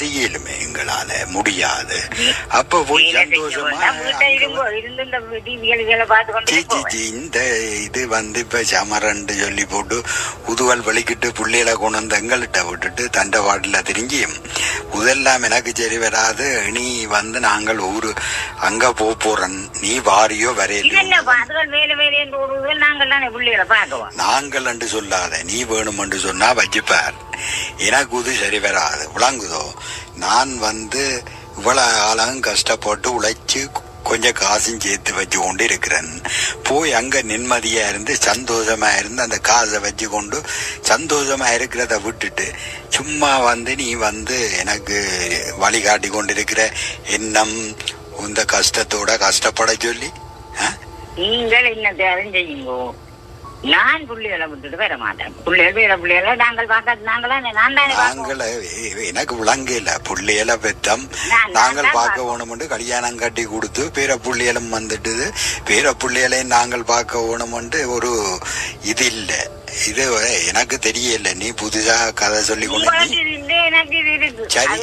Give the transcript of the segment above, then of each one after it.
செய்யலுமே எங்களால முடியாது. அப்ப போய் சந்தோஷமா இந்த இது இப்ப சமரண்டு சொல்லி போட்டு உதுவல் வலிக்கிட்டு புள்ளையில கொண்டு வந்து எங்கள்கிட்ட விட்டுட்டு தண்டை வாட்டில திரிஞ்சியும் இதெல்லாம் எனக்கு சரி வராது. நீ நாங்கள் ஊரு அங்க போறேன், நீ வாரியோ வரையில நாங்கள் என்று சொல்லாத, நீ வேணும் என்று சொன்னா வச்சுப்பார். எனக்கு இது சரி வராது, விளங்குதோ? நான் இவ்வளவு காலம் கஷ்டப்பட்டு உழைச்சு கொஞ்சம் காசும் சேர்த்து வச்சு கொண்டு இருக்கிறேன். போய் அங்க நிம்மதியா இருந்து சந்தோஷமா இருந்து அந்த காசை வச்சு கொண்டு சந்தோஷமா இருக்கிறத விட்டுட்டு சும்மா நீ எனக்கு வழிகாட்டி கொண்டு இருக்கிற எண்ணம் இந்த கஷ்டத்தோட கஷ்டப்பட சொல்லி நீங்கள் என்ன தேவை செய்யுங்கோ. நான் புள்ளிகளை விட்டுட்டு வர மாட்டேன். புள்ளிகளை நாங்கள் நாங்கள எனக்கு விளங்க இல்ல. புள்ளிகளை பெத்தம் நாங்கள் பார்க்க வேணும்னு கல்யாணம் கட்டி கொடுத்து பேர புள்ளிகளும் வந்துட்டுது. பேர புள்ளிகளையும் நாங்கள் பார்க்க வேணும்னு ஒரு இது இல்ல. இது எனக்கு தெரியல. நீ புதுசா கதை சொல்லி கொண்டு சரி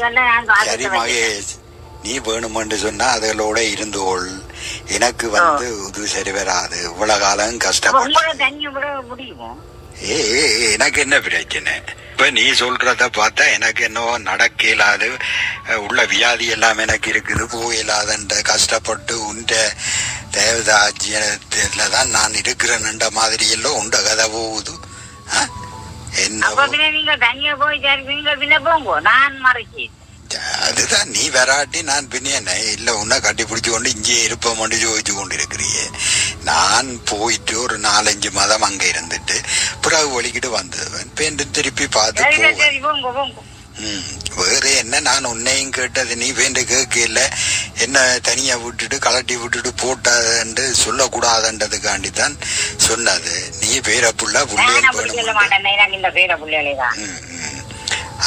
சரி மகேஷ், நீ வேணுமென்று சொன்னா அதுகளோட இருந்து கொள். எனக்கு இது சரி வராது. இவ்வளவு காலம் கஷ்டப்பட்டு எனக்கு என்ன பிரச்சனை? இப்ப நீ சொல்றத பார்த்தா எனக்கு என்னவோ நடக்க இயலாது, உள்ள வியாதி எல்லாம் எனக்கு இருக்குது, போயில்லாத கஷ்டப்பட்டு உண்ட தேவதாஜ்யத்துல தான் நான் இருக்கிறேன்ன்ற மாதிரி எல்லாம் உண்ட கதை போகுது. அதுதான் நீ வராட்டி நான் பின்ன இல்ல உன்ன கட்டி பிடிச்சு கொண்டு இங்கே இருப்போம் ஜோதிச்சு கொண்டு இருக்கிறியே. நான் போயிட்டு ஒரு 4-5 மாதம் அங்க இருந்துட்டு பிறகு ஒழிக்கிட்டு வந்ததுவன் திருப்பி பார்த்து போவேன். வேற என்ன, நான் உன்னையும் கேட்டது நீ வேண்டு கேட்கல. என்ன தனியா விட்டுட்டு கலட்டி விட்டுட்டு போட்டாதன்று சொல்லக்கூடாதுன்றதுக்காண்டி தான் சொன்னது. நீ பேர புள்ள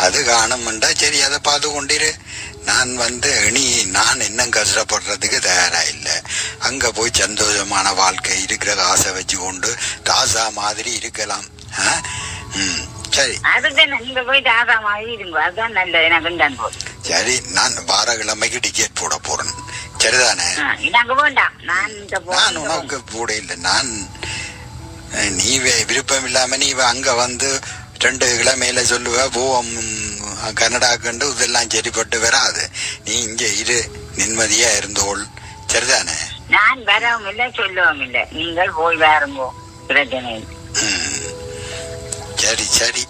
அது காணும்டா. சரி, அதை பார்த்து கொண்டிரு. நான் நான் இன்னும் கஷ்டப்படுறதுக்கு தயாரா இல்லை. அங்க போய் சந்தோஷமான வாழ்க்கை இருக்கிற காசை வச்சு கொண்டு தாசா மாதிரி இருக்கலாம். சரி சரி, நான் வாரக்கிழமைக்கு டிக்கெட் போட போறேன். சரிதானே? நான் உனக்கு போட இல்லை. நான் நீ விருப்பம் இல்லாம நீ அங்க 2 கிழமையில சொல்லுவ போவோம் கனடாக்குண்டு இதெல்லாம் சரிப்பட்டு வராது. நீ இங்க இரு, நிம்மதியா இருந்தோள். சரிதானே? நான் வரவும் இல்லை சொல்லவும் இல்லை. நீங்கள் போய் வாருங்கோ, பிரச்சனை. சரி சரி,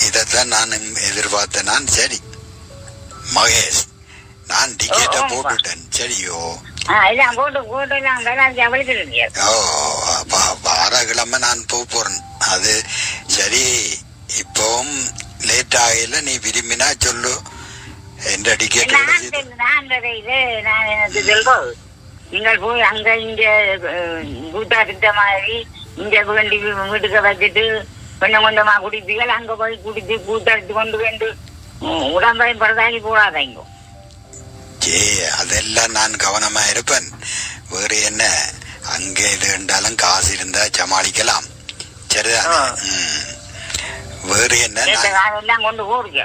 இதத்தான் நான் எதிர்பார்த்தேன். நான் சரி மகேஷ், நான் டிக்கெட்டை போட்டுட்டேன். சரியோ? வாரக்கிழமை நான் போறேன். அது சரி, இப்பவும் லேட் ஆகல. நீ விரும்பினா சொல்லு. எந்த டிக்கெட் நீங்கள் போய் அங்க இங்க கூட்டா திட்ட மாதிரி இங்க வீட்டுக்கு வச்சுட்டு கொஞ்சம் கொஞ்சமா குடிப்பீர்கள். அங்க போய் குடிச்சு கூட்டடிச்சு கொண்டு வந்து உடம்பையும் பரதாகி போடாதீங்க. அதெல்லாம் நான் கவனமா இருப்பேன். வேறு என்ன, அங்க இது இருந்தாலும் காசு இருந்தா சமாளிக்கலாம். சரிதான்? வேறு என்ன, எல்லாம் கொண்டு போறீங்க.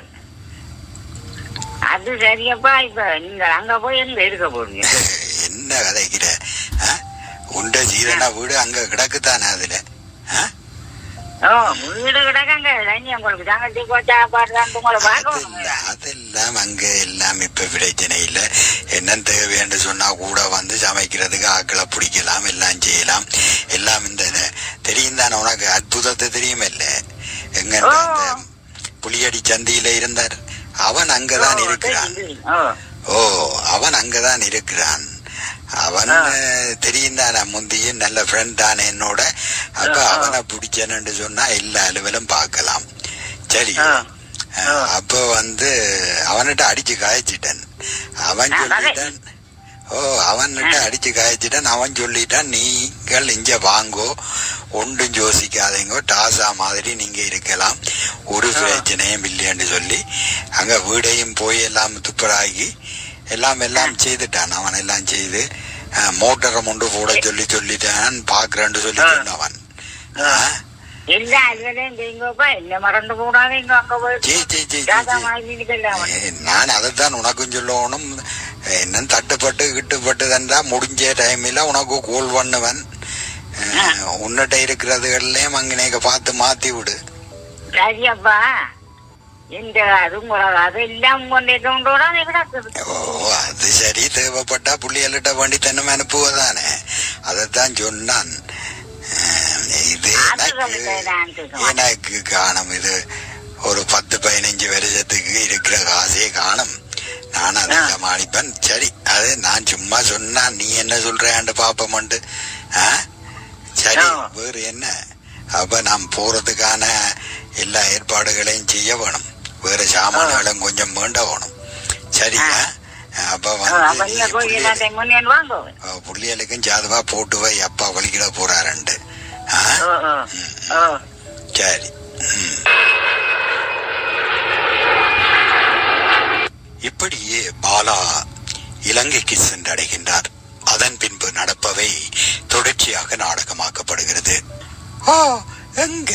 அது சரியப்பா. இப்ப நீங்க அங்க போய் எங்க இருக்க போறீங்க? என்ன கதைக்கிற? உண்ட ஜீரண வீடு அங்க கிடக்குதானே? அதுல வீடு கிடக்காங்க. உங்களுக்கு அதெல்லாம் அங்க எல்லாம் இப்ப பிரச்சனை இல்ல. என்ன தேவைன்னு சொன்னா கூட சமைக்கிறதுக்கு ஆக்களை பிடிக்கலாம், எல்லாம் செய்யலாம். எல்லாம் இந்த தெரியும் தானே உனக்கு? அற்புதத்தை தெரியுமே இல்ல? எங்க புளியடி சந்தியில இருந்தார், அவன் அங்கதான் இருக்கிறான். அவன் அங்கதான் இருக்கிறான். அவன் தெரியும் தானே, முந்தியும் நல்ல ஃப்ரெண்ட் தானே என்னோட. அப்ப அவனை பிடிச்சேன்னு சொன்னா எல்லா அலுவலும் பார்க்கலாம். சரி, அப்ப அவன்கிட்ட அடிச்சு காய்ச்சிட்டேன். அவன் சொல்லிட்டான். அவன்கிட்ட அடிச்சு காய்ச்சிட்டான். அவன் சொல்லிட்டான், நீங்கள் இங்க வாங்கோ, ஒன்றும் யோசிக்காதீங்க, டாசா மாதிரி நீங்க இருக்கலாம், ஒரு பிரச்சனையும் இல்லைன்னு சொல்லி அங்க வீடையும் போய் எல்லாம் துப்பராகி எல்லாம் செய்துட்டான். அவன் எல்லாம் செய்து மோட்டரை கொண்டு போட சொல்லிட்டான். பாக்குறேன்னு சொல்லி சொன்னவன். எல்லா அலுவலையும் செய்யுங்கப்பா, என்ன மறந்து போடாதீங்க. அங்க ஜி ஜி ஜி போய் ராஜா மாதிரி நான் அதைத்தான் உனக்கும் சொல்லணும். என்ன தட்டுப்பட்டு கிட்டுப்பட்டு தண்டா முடிஞ்ச டைமில் உனக்கு கோல் பண்ணுவன். உன்னிட்ட இருக்கிறதுகள்லயும் அங்கனேக்க பார்த்து மாத்தி விடு. ராஜியப்பா, இந்த அதெல்லாம் கொண்டோட கிடக்குது. ஓ, அது சரி. தேவைப்பட்டா புள்ளியல்கிட்ட வண்டி தன்னும் அனுப்புவதானே, அதைத்தான் சொன்னான். இது எனக்கு காணும். இது ஒரு 10-15 வருஷத்துக்கு இருக்கிற காசே காணும். நான் அதை சமாளிப்பேன். சரி, அது நான் சும்மா சொன்னா நீ என்ன சொல்றேன்ட்டு பாப்பமண்டு. சரி, வேறு என்ன? அப்ப நாம் போறதுக்கான எல்லா ஏற்பாடுகளையும் செய்ய வேணும். வேற சாமான்களும் கொஞ்சம் வேண்ட வேணும். சரியா? அப்ப வந்து புள்ளியலுக்கும் ஜாதவா போட்டு வை, அப்பா வலிக்கிட போறாருண்டு. சரி. இப்படியே பாலா இலங்கைக்கு சென்றடைகின்றார். அதன் பின்பு நடப்பவை தொடர்ச்சியாக நாடகமாக்கப்படுகிறது. ஓ, எங்க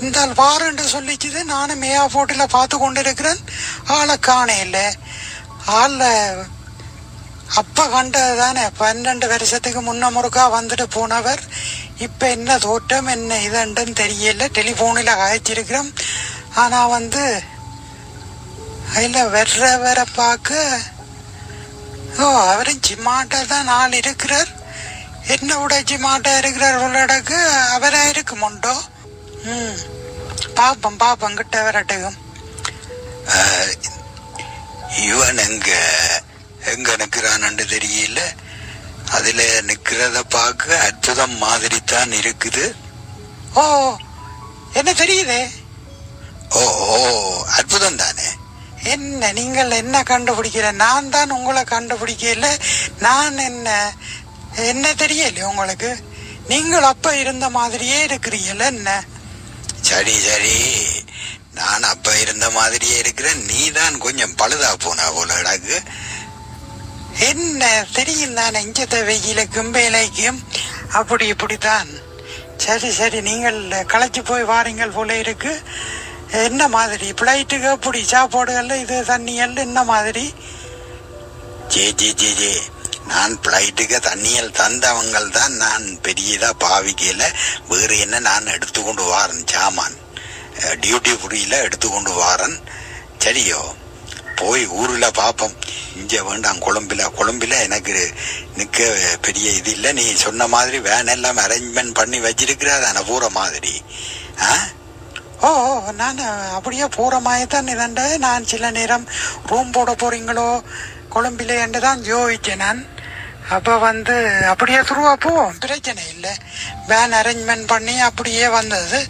இந்த வாரண்டு சொல்லிச்சுது. நானும் மேயா போட்டில பார்த்து கொண்டிருக்கிறேன். ஆளை காண இல்லை. ஆள அப்ப கண்டதுதானே 12 வருஷத்துக்கு முன்ன முறுக்கா வந்துட்டு போனவர். இப்ப என்ன தோட்டம் என்ன இதுன்னு தெரியல. டெலிபோனில் காய்ச்சிருக்கிறோம். ஆனா வந்து அதில் வேற பார்க்க அவரும் ஜிம்மாட்டா தான் ஆள் இருக்கிறார். என்ன விட ஜிம்மாட்டா இருக்கிறார் உள்ளடக்கு அவரா இருக்குமுண்டோ. பாப்பம் கிட்ட வரட்டுக்கும். இவன் எங்க நிக்கிறான்னு தெரியல. அதுல நிக்கிறத பார்க்க அற்புதம் மாதிரி தான் இருக்குது. ஓ, என்ன தெரியுதே? ஓ, அற்புதம் தானே. என்ன நீங்கள் என்ன கண்டுபிடிக்கிற? நான் தான் உங்களை கண்டுபிடிக்கல. நான் என்ன தெரியல உங்களுக்கு? நீங்கள் அப்ப இருந்த மாதிரியே இருக்கிறீங்கல்ல. என்ன? சரி சரி, நான் அப்ப இருந்த மாதிரியே இருக்கிறேன். நீ தான் கொஞ்சம் பழுதா போன போல எனக்கு. என்ன தெரியும் தானே, இஞ்சத்த வெயிலுக்கும் வேலைக்கும் அப்படி இப்படித்தான். சரி சரி, நீங்கள் களைச்சு போய் வாரீங்கள் போல இருக்கு. என்ன மாதிரி பிளைட்டுக்கு அப்படி சாப்பாடுகள் இது தண்ணியல் என்ன மாதிரி? ஜே ஜே ஜே ஜே, நான் பிளைட்டுக்கு தண்ணியல் தந்தவங்கள் தான். நான் பெரியதா பாவிக்கல. வேறு என்ன, நான் எடுத்துக்கொண்டு வாரன் சாமான். டியூட்டி புரியில எடுத்துக்கொண்டு வாரன். சரியோ, போய் ஊர்ல பாப்போம். இங்க வேண்டாம், கொழும்பில எனக்கு நிக்க பெரிய இது இல்லை. நீ சொன்ன மாதிரி வேன் எல்லாம் அரேஞ்ச்மெண்ட் பண்ணி வச்சிருக்கிறதான போற மாதிரி. ஓ, நான் அப்படியே போற மாதிரி தான் இதண்ட. நான் சில நேரம் ரூம் போட போறீங்களோ கொழும்பில என்று தான் யோசிச்சேன் நான். அப்போ வந்து அப்படியே துருவா போவோம், பிரச்சனை இல்லை. வேன் அரேஞ்ச்மெண்ட் பண்ணி அப்படியே வந்தது.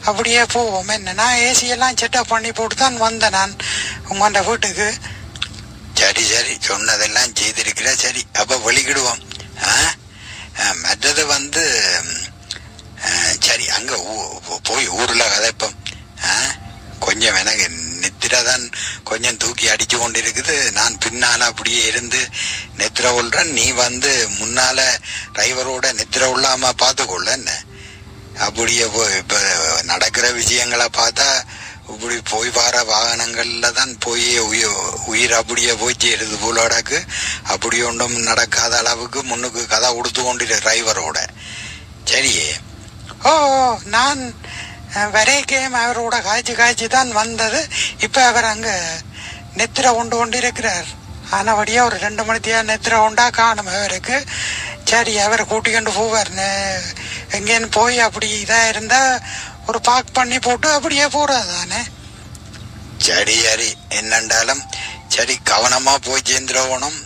அப்படியே போவோம். என்ன, நான் ஏசியெல்லாம் செட்டப் பண்ணி போட்டு தான் வந்தேன் நான் உங்கள்ட வீட்டுக்கு. சரி சரி, சொன்னதெல்லாம் செய்திருக்கிற. சரி, அப்போ வெளிக்கிடுவோம். மற்றது வந்து சரி, அங்கே போய் ஊரில் கதைப்போம். கொஞ்சம் எனக்கு நித்திரை தான் கொஞ்சம் தூக்கி அடிச்சு கொண்டு இருக்குது. நான் பின்னால் அப்படியே இருந்து நித்திரை கொள்றேன். நீ வந்து முன்னால டிரைவரோட நித்திரை உள்ளாம பார்த்துக்கொள்ள. என்ன அப்படியே இப்போ நடக்கிற விஷயங்களை பார்த்தா இப்படி போய் வர வாகனங்கள்ல தான் போய் உயிர் அப்படியே போய் சேருது போலடாக்கு. அப்படி ஒன்றும் நடக்காத அளவுக்கு முன்னுக்கு கதை கொடுத்து கொண்டிரு டிரைவரோட. சரியே? ஓ, நான் வரைக்கும் அவரோட காய்ச்சி தான் வந்தது. இப்போ அவர் அங்கே நெத்திரை கொண்டிருக்கிறார். ஆனபடியாக ஒரு 2 மணித்தியா நெத்திரை உண்டா காணும் அவருக்கு. சரி, அவரை கூட்டிக்கொண்டு போவார். எங்கேன்னு போய் அப்படி இதாக இருந்தால் ஒரு பார்க் பண்ணி போட்டு அப்படியே போகிறது தானே. சரி சரி, என்னண்டாலும் சரி, கவனமாக போய் சேர்ந்துடணும்.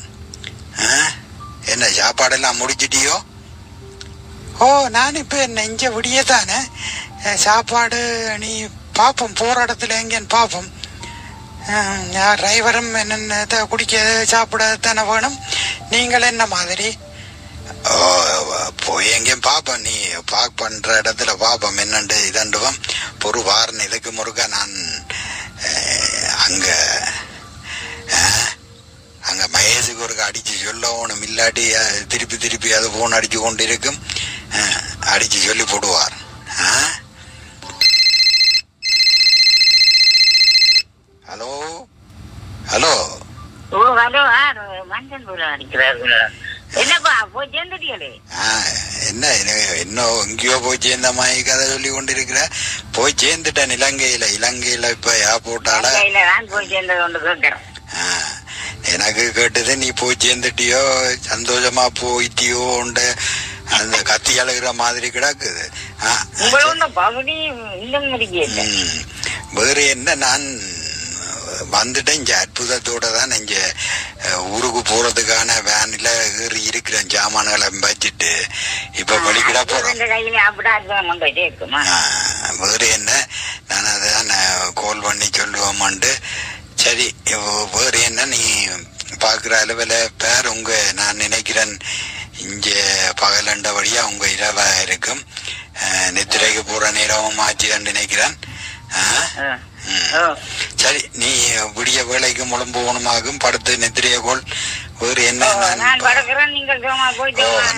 என்ன சாப்பாடெல்லாம் முடிச்சிட்டியோ? ஓ, நான் இப்போ என்ன இங்கே விடிய தானே சாப்பாடு. நீ பார்ப்போம், போகிற இடத்துல எங்கேன்னு பார்ப்போம். டிரைவரும் என்னென்ன குடிக்க சாப்பிட தானே வேணும். நீங்கள் என்ன மாதிரி? ஓ, போய் எங்கேயும் பார்ப்போம். நீ பார்க் பண்ணுற இடத்துல பார்ப்போம் என்னண்டு இதண்டுவோம். பொறு வாரன் இதுக்கு முருகா நான் அங்கே மகேஷுக்கு ஒரு அடித்து சொல்லணும். இல்லாட்டி திருப்பி அது ஃபோன் அடித்து கொண்டு இருக்கும். அடித்து சொல்லி போடுவார். ஹலோ மஞ்சள் பூல அடிக்கிறார்கள். என்னப்பா போய் சேர்ந்துட்டீங்களே? என்ன இன்னும் எங்கேயோ போய் சேர்ந்த மாதிரி கதை சொல்லி கொண்டிருக்கிற. போய் சேர்ந்துட்டேன் இலங்கையில இப்ப ஏர்போர்ட்டால நான் போய் சேர்ந்தது கொண்டு கேட்கிறேன். எனக்கு கேட்டது நீ போய் சேர்ந்துட்டியோ சந்தோஷமா போயிட்டியோ உண்டு அந்த கத்தி அழுகிற மாதிரி கிடக்குது. வேற என்ன, நான் வந்துட்டேன் இங்க அற்புதத்தோட தான் இங்க ஊருக்கு போறதுக்கான வேன்ல ஏறி இருக்கிறேன். ஜாமான்களை வச்சுட்டு இப்ப பலிக்கிட போறேன். வேற என்ன, நான் அதான் கால் பண்ணி சொல்லுவோமாண்டு. சரி வேற என்ன, நீ பாக்குற அளவுல பேர் உங்க நான் நினைக்கிறேன் இங்க பகலண்டபடியா உங்க இரவா இருக்கும். நித்திரைக்கு போற நேரமும் ஆச்சு நினைக்கிறேன். சரி நீ விடிய வேலைக்கு முழம்பு போகணுமாகும் படுத்து நித்திரைய கோல். வேறு என்ன,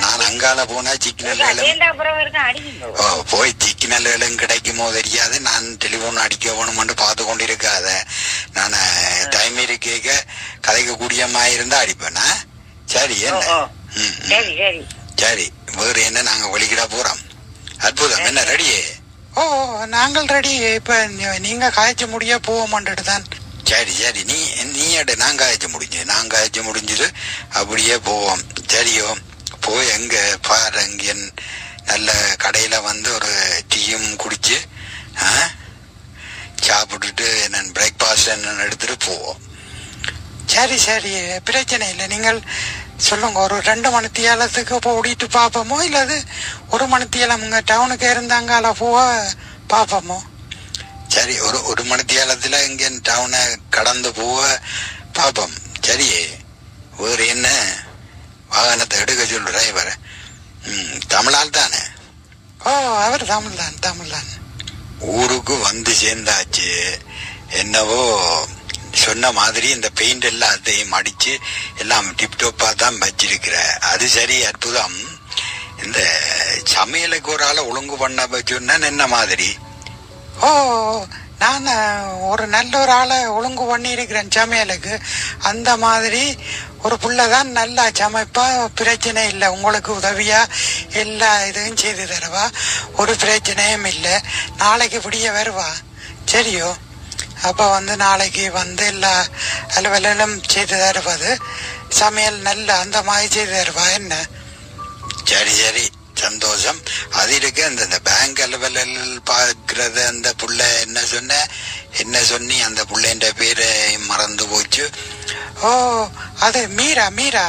நான் அங்கால போனா போய் சிக்னல்களும் கிடைக்குமோ தெரியாது. நான் டெலிபோன் அடிக்க வேணும்னு பார்த்து கொண்டிருக்காத. நான் டைம் இருக்க கதைக்க கூடியமா இருந்தா அடிப்பேனா? சரி என்ன, சரி வேறு என்ன, நாங்க வலிக்கிட போறோம். அற்புதம் என்ன ரெடியே? ஓ நாங்கள் ரெடி. இப்ப நீங்க காய்ச்சி முடிய போக மாட்டேட்டு தான். சரி சரி நீ எடு, நான் காய்ச்சி முடிஞ்சது அப்படியே போவோம். சரியோ போய் எங்க பாரு அங்க நல்ல கடையில வந்து ஒரு டீயும் குடிச்சு சாப்பிட்டுட்டு என்ன பிரேக்ஃபாஸ்ட் என்ன எடுத்துட்டு போவோம். சரி சரி பிரச்சனை இல்லை. நீங்கள் சொல்லுங்க, ஒரு 2 மணித்தியாலத்துக்கு ஓடிட்டு பார்ப்போமோ இல்லது 1 மணித்தியாலம் இங்க டவுனுக்கு இருந்தாங்க போக பார்ப்போமோ? சரி ஒரு மணித்தியாலத்துல இங்க டவுனை கடந்து போக பார்ப்போம். சரியே வேறு என்ன, வாகனத்தை எடுக்க சொல்லு டிரைவர். தமிழால் தானே? ஓ அவர் தமிழ் தான். ஊருக்கு வந்து சேர்ந்தாச்சு. என்னவோ சொன்ன மாதிரி இந்த பெயிண்ட் எல்லாத்தையும் அடிச்சு எல்லாம் டிப்டாப்பா தான் வச்சிருக்கிற. அது சரி அற்புதம். இந்த சமையலுக்கு ஒரு ஆளை ஒழுங்கு பண்ண வச்சுன்னா என்ன மாதிரி? ஓ நான் ஒரு நல்ல ஒரு ஆளை ஒழுங்கு பண்ணி இருக்கிறேன் சமையலுக்கு. அந்த மாதிரி ஒரு புள்ளதான் நல்லா சமைப்பா, பிரச்சனை இல்லை. உங்களுக்கு உதவியா எல்லா இதையும் செய்து தருவா, ஒரு பிரச்சனையும் இல்லை. நாளைக்கு விடிய வருவா. சரியோ அப்ப வந்து நாளைக்கு வந்து எல்லா அலுவலும் செய்து தருவது, சமையல் நல்ல அந்த மாதிரி செய்து தருவா என்ன? சரி சரி சந்தோஷம். அது இருக்கு. அந்த பேங்க் அலுவலல் பாக்குறது அந்த புள்ள என்ன சொன்னி அந்த புள்ளைன்ற பேரு மறந்து போச்சு. ஓ அது மீரா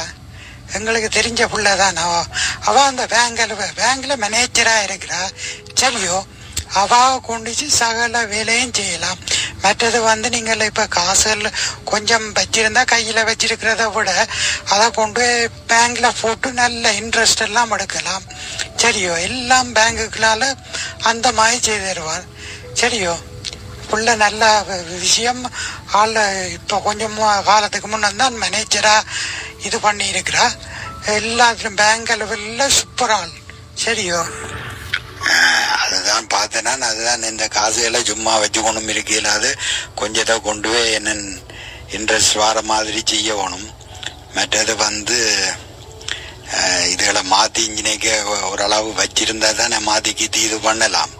எங்களுக்கு தெரிஞ்ச புள்ளதான். அவ அந்த பேங்க்ல மேனேஜரா இருக்கிறா. சரியோ அவ கொண்டுச்சு சகல வேலையும் செய்யலாம். மற்றது வந்து நீங்கள் இப்ப காசுகள் கொஞ்சம் வச்சிருந்தா கையில வச்சிருக்கிறத விட அதை கொண்டு பேங்க்ல போட்டு நல்ல இன்ட்ரெஸ்ட் எல்லாம் எடுக்கலாம். சரியோ எல்லாம் பேங்குகளால அந்த மாதிரி செய்து தருவார். சரியோ புள்ள நல்ல விஷயம். ஆள் இப்ப கொஞ்சம் காலத்துக்கு முன்னதான் மேனேஜரா இது பண்ணி இருக்கிறா. எல்லாத்திலும் பேங்க் அளவில் சூப்பர் ஆள். சரியோ அதுதான் பார்த்தேன்னா, அதுதான் இந்த காசுகளை சும்மா வச்சு கொண்டும் இருக்கையில் அது கொஞ்சத்தை கொண்டு போய் என்ன இன்ட்ரெஸ்ட் வர மாதிரி செய்யணும். மற்றது வந்து இதுகளை மாற்றி இன்ஜினிக்க ஓரளவு வச்சிருந்தா தானே மாற்றிக்கிட்டு இது பண்ணலாம்.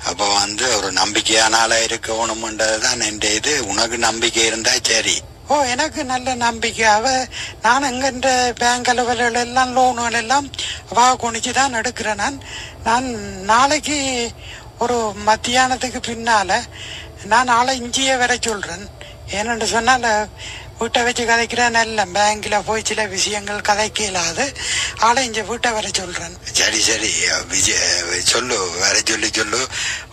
அப்போ வந்து ஒரு நம்பிக்கையான ஆளாக இருக்கணும்ன்றது தான் என் இது. உனக்கு நம்பிக்கை இருந்தா சரி. ஓ எனக்கு நல்ல நம்பிக்கை. நான் எங்கன்ற பேங்க் அலுவலர்கள் எல்லாம் லோனுகள் எல்லாம் கொணிச்சு தான் எடுக்கிறேன். நான் நாளைக்கு ஒரு மத்தியானத்துக்கு பின்னால நான் நாளை இஞ்சியே வர சொல்றேன். ஏன்னு சொன்னால் வீட்டை வச்சு கதைக்கிறேன். நல்ல பேங்க்ல போய் சில விஷயங்கள் கதைக்க இல்லாது ஆளை இங்க வீட்டை வர சொல்றேன். சரி சரி சொல்லு, வர சொல்லு.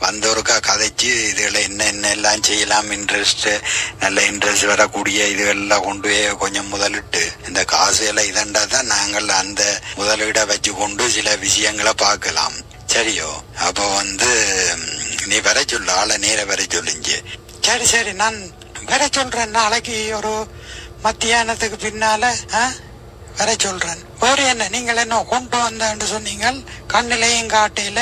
வந்தவருக்கா கதைச்சு இதுகளை என்ன எல்லாம் செய்யலாம், நல்ல இன்ட்ரெஸ்ட் வரக்கூடிய இதுகள்லாம் கொண்டு போய் கொஞ்சம் முதலிட்டு இந்த காசு எல்லாம் இதண்டா தான் நாங்கள் அந்த முதலீடை வச்சு கொண்டு சில விஷயங்களை பார்க்கலாம். சரியோ அப்போ வந்து நீ வர சொல்லு, ஆளை நேர வர சொல்லுங்க. சரி சரி நான் வர சொல்றேன். நாளைக்கு ஒரு மத்தியானத்துக்கு பின்னால வர சொல்றேன். வேறு என்ன, நீங்கள் என்ன கொண்டு வந்தேன்னு சொன்னீங்க, கண்ணிலையும் காட்டையில.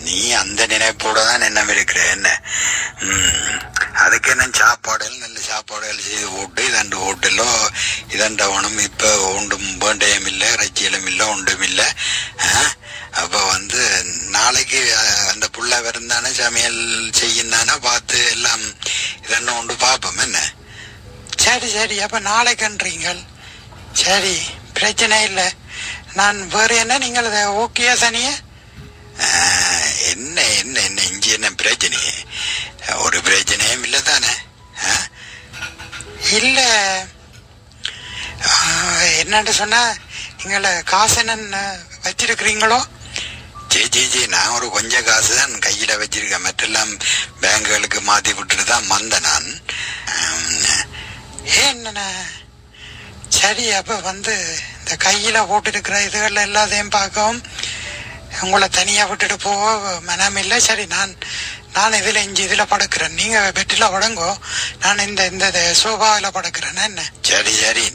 நீ அந்த நினைப்போட தான் என்ன இருக்கிற என்ன? அதுக்கு என்ன சாப்பாடுகள் நல்ல சாப்பாடுகள் செய்து போட்டு இதண்டு ஹோட்டலோ இதண்டவனும் இப்போ ஒன்றும் வேண்டையும் இல்லை இறைச்சியிலும் இல்லை ஒன்றும் இல்லை. அப்போ வந்து நாளைக்கு அந்த புள்ள வருந்தானே சமையல் செய்யும் தானே பார்த்து எல்லாம் இதென்ன ஒன்று பார்ப்போம் என்ன. சரி சரி, அப்போ நாளைக்குன்றீங்கள். சரி, பிரச்சனை இல்லை. நான் வேறு என்ன நீங்கள் அதை ஓகேயா சனிய? என்ன என்ன என்ன இஞ்சி என்ன பிரச்சனை? ஒரு பிரச்சனையும் இல்லை தானே? இல்லை என்னன்னு சொன்னா நீங்கள் காசு என்ன வச்சிருக்கிறீங்களோ? ஜே நான் ஒரு கொஞ்சம் காசு தான் கையில் வச்சிருக்கேன். மற்றெல்லாம் பேங்குகளுக்கு மாற்றி விட்டுட்டு தான் வந்தேன் நான். என்னண்ணா சரி, அப்போ வந்து இந்த கையில் போட்டுருக்கிற இதுகளில் எல்லாத்தையும் பார்க்கவும் உங்களை தனியாக விட்டுட்டு போக மனம் இல்லை. சரி, நான் இதில் இதில் படுக்கிறேன், நீங்கள் பெட்டில் படுங்கோ, நான் இந்த சோபாவில் படுக்கிறேன் என்ன. சரி சரி,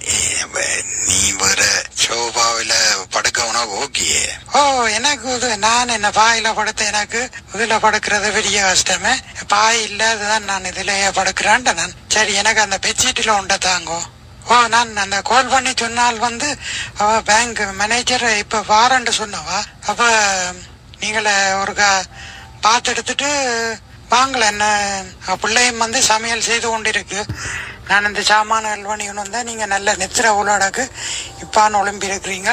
நீ வேறு சோபாவில் படுக்க உனக்கு ஓகே? ஓ, எனக்கு இது நான் என்ன பாயில் படுத்த எனக்கு இதில் படுக்கிறது பெரிய கஷ்டமே. பாய் இல்லாததான் நான் இதிலேயே படுக்கிறேன்ட்ட நான். சரி, எனக்கு அந்த பெட்ஷீட்டில் உண்டை தாங்கோ. ஓ, நான் அந்த கால் பண்ணி சொன்னால் வந்து அவ பேங்க் மேனேஜர் இப்போ வாரண்டு சொன்னவா. அப்போ நீங்கள ஒருக்கா பார்த்து எடுத்துட்டு வாங்கல. என்ன பிள்ளையும் வந்து சமையல் செய்து கொண்டிருக்கு. நான் இந்த சாமான்கள் பண்ணிக்கணும் வந்தேன். நீங்கள் நல்ல நெத்திர உள்ளடக்கு இப்பான்னு ஒளிம்பி இருக்கிறீங்க.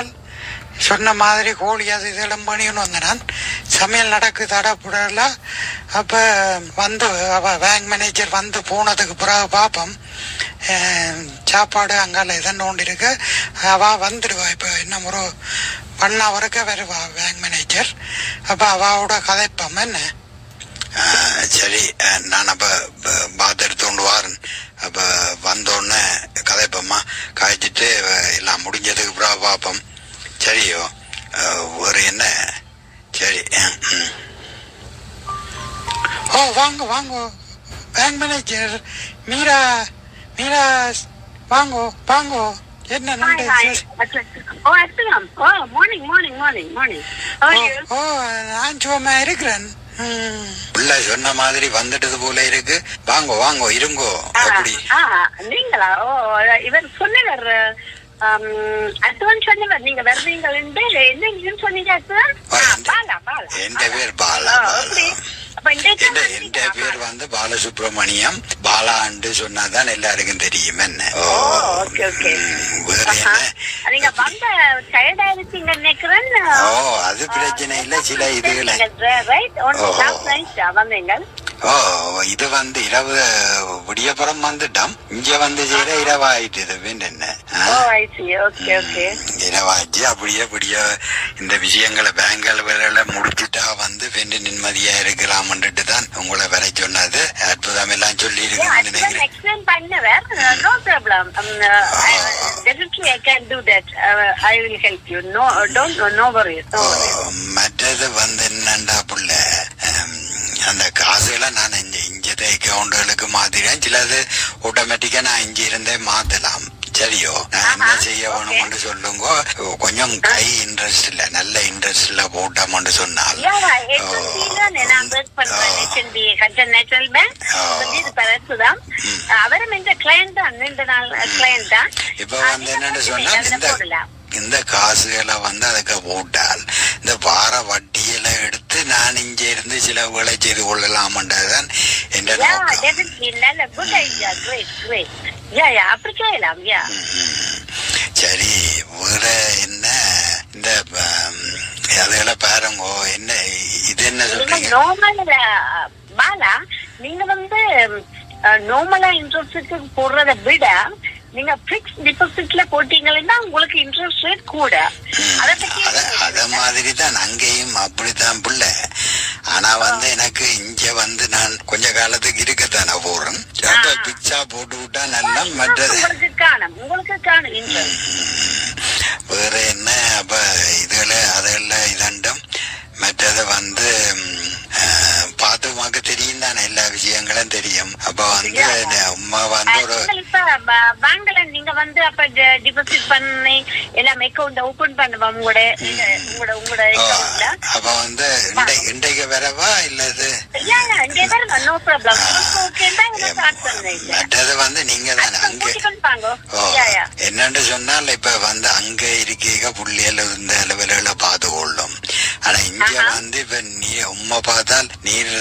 சொன்ன மாதிரி கோழி அது இதெல்லாம் பண்ணிக்கணும் வந்தேன் நான். சமையல் நடக்கு தடப்படல. அப்போ வந்து அவள் பேங்க் மேனேஜர் வந்து போனதுக்கு பிறகு பார்ப்போம். சாப்பாடு அங்கால இதன்னு ஒன்று இருக்கு. அவள் வந்துடுவா. இப்போ இன்னும் ஒரு 1 hour வருவா பேங்க் மேனேஜர். அப்போ அவாவோட கதைப்போம் என்ன. சரி, நான் அப்போ பாத்து எடுத்து கொண்டு வாரேன். அப்போ வந்தோடனே கதைப்போம்மா, காய்ச்சிட்டு எல்லாம் முடிஞ்சதுக்கு அப்புறம் பார்ப்போம். சரியோ, ஒரு என்ன. சரி. ஓ, வாங்க வாங்க பேங்க் மேனேஜர் மீரா வாங்கோ வாங்கோ. என்ன நான் சும்மா இருக்கிறேன். உள்ள சொன்ன மாதிரி வந்துட்டது போல இருக்கு. வாங்கோ வாங்கோ இருங்கோ. அப்படி நீங்களா? ஓ, இவர் சொன்னவர் அத்துவன் சொன்னவர் நீங்க வருவீங்கள் என்று என்ன சொன்னீங்க? என் பேர் பாலா. என் பேர் வந்து பாலசுப்ரமணியம். பாலாண்டு சொன்னாதான் எல்லாருக்கும் தெரியும் என்ன. ஓ, அது பிரச்சனை இல்ல. சில இதுகளை ஓ, இது வந்து இரவு விடியப்புறம் வந்துட்டோம். இங்க வந்து செய்யற இரவாயிட்டு. என்ன இரவாச்சு. அப்படியே விடிய இந்த விஷயங்களை பேங்க்ல முடிச்சுட்டா வந்து வெண்டு நிம்மதியா இருக்கலாம்ன்ட்டு தான் உங்களை வர சொன்னது. அற்புதம் எல்லாம் சொல்லி இருக்கு நினைக்கிறேன். மற்றது வந்து என்னண்டா புள்ள, அந்த காசுகளை நான் இஞ்சதை அக்கௌண்ட்களுக்கு மாத்திரேன். சிலது ஆட்டோமேட்டிக்கா நான் இங்க இருந்தே மாத்தலாம். சரியோ, நான் என்ன செய்ய வேணும்னு சொல்லுங்க. கொஞ்சம் கை இன்ட்ரெஸ்ட் இல்ல, நல்ல இன்ட்ரெஸ்ட்ல போட்டோம்னு சொன்னால் இப்ப வந்து என்னன்னு சொன்னா இந்த காசுகளை வந்து அதுக்கு போட்டால் இந்த வார வட்டியில எடுத்து நான் இங்க இருந்து சில வேலை செய்து கொள்ளலாம்ன்றதுதான் என்ற சரி. வேற என்ன இந்த அதுகளை பாருங்க. என்ன இது என்ன சொல்றீங்க? பாலா, நீங்க வந்து நார்மலா இன்ட்ரெஸ்ட் போடுறத விட நீங்க பிக்ஸ் டிபாசிட்ல போட்டீங்கன்னா உங்களுக்கு இன்ட்ரெஸ்ட் ரேட் கூட. அத மாதிரி தான் அங்கேயும் அப்படித்தான் புள்ள. ஆனா வந்து எனக்கு இங்க வந்து நான் கொஞ்ச காலத்துக்கு இருக்கத்தானே போறேன். பிக்ஸா போட்டு விட்டா நல்லா. மற்றது உங்களுக்கு காணும் இன்ட்ரெஸ்ட். வேற என்ன? அப்ப இதுல அதெல்லாம் இதண்டும். மற்றது வந்து பாத்துமாக்கு தெரியும் தானே, எல்லா விஷயங்களும் தெரியும். அப்ப வந்து உமா வந்து ஒரு பேங்க்ல நீங்க வந்து அப்ப டிபாசிட் பண்ணி எல்லாம் அக்கவுண்ட் ஓபன் பண்ணுவோம் உங்களோட. அப்ப வந்து இன்றைக்கு வரவா இல்லது நோ ப்ராப்ளம். மற்றது வந்து நீங்க தான் அங்க என்னன்னு சொன்னால் இப்ப வந்து அங்க இருக்கீங்க புள்ளியல் இந்த லெவல்ல பார்த்து கொள்ளும். ஆனா இங்க வந்து இப்ப நீ உண்மை பார்த்தால் நீர்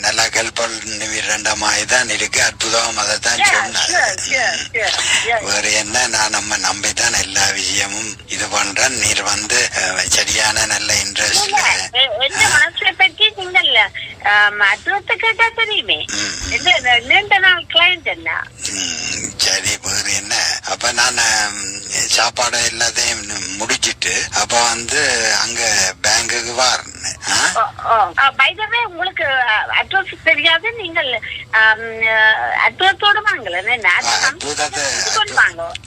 நல்லா கல்பல் ரெண்ட மாதிரிதான் இருக்கு. அற்புதம் அதைத்தான் சொன்னாரு. வேற என்ன நான் நம்ம நம்பித்தான் எல்லா விஷயமும் இது பண்றேன். நீர் வந்து சரியான நல்ல இன்ட்ரெஸ்ட்ல மனசை பற்றி நீங்கள் அத்துவத்தை கேட்டா தெரியுமே. நீண்ட நாள் கிளைண்ட் என்ன. சரி வேற என்ன அப்ப நான் சாப்பாடு எல்லாத்தையும் முடிச்சிட்டு அப்ப வந்து அங்க பேங்குக்கு வரேன். உங்களுக்கு அட்ரஸ் தெரியாது. நீங்கள் அட்ரஸோட வாங்கல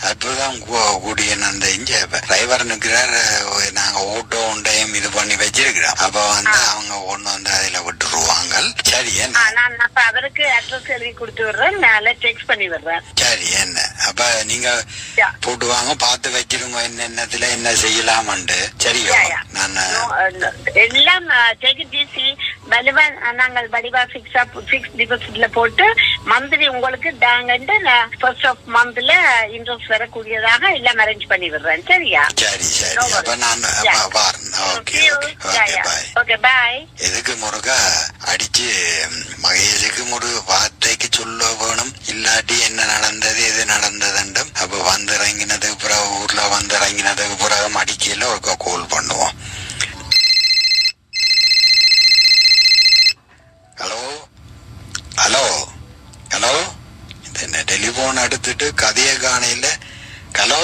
அற்புதம் கூடிய அந்த இங்க டிரைவர் நிற்கிறார். நாங்க ஓட்டோ ஒன்றையும் இது பண்ணி வச்சிருக்கிறோம். அப்ப வந்து அவங்க ஒண்ணு வந்து அதுல விட்டுருவாங்க. சரி என்ன நான் அப்ப அவருக்கு அட்ரஸ் எழுதி கொடுத்து விடுறேன். நான் டெக்ஸ்ட் பண்ணி விடுறேன். சரி என்ன அப்ப நீங்க போட்டுவாங்க பார்த்து வச்சிருங்க என்னென்னத்துல என்ன செய்யலாமண்டு. சரியோ நான் எல்லாம் நாங்கள் வடிவா பிக்ஸ் டிபாசிட்ல போட்டு மந்த்லி உங்களுக்கு தாங்கன்னு ஃபர்ஸ்ட் ஆஃப் மந்த்ல இன்ட்ரெஸ்ட் வரக்கூடியதாக எல்லாம் அரேஞ்ச் பண்ணி விடுறேன். சரியா? சரி சரி அப்ப நான் வரேன். Okay okay bye. எதுக்கு முருகா அடிச்சு மகேஷுக்கு ஒரு வார்த்தைக்கு சொல்ல வேணும். இல்லாட்டி என்ன நடந்தது எது நடந்ததுண்டும் அப்ப வந்து இறங்கினதுக்கு பிறகு ஊர்ல வந்து இறங்கினதுக்கு பிறகு அடிக்கல ஒரு கால் பண்ணுவோம். ஹலோ ஹலோ ஹலோ என்ன டெலிபோன் எடுத்துட்டு கதையை காணையில ஹலோ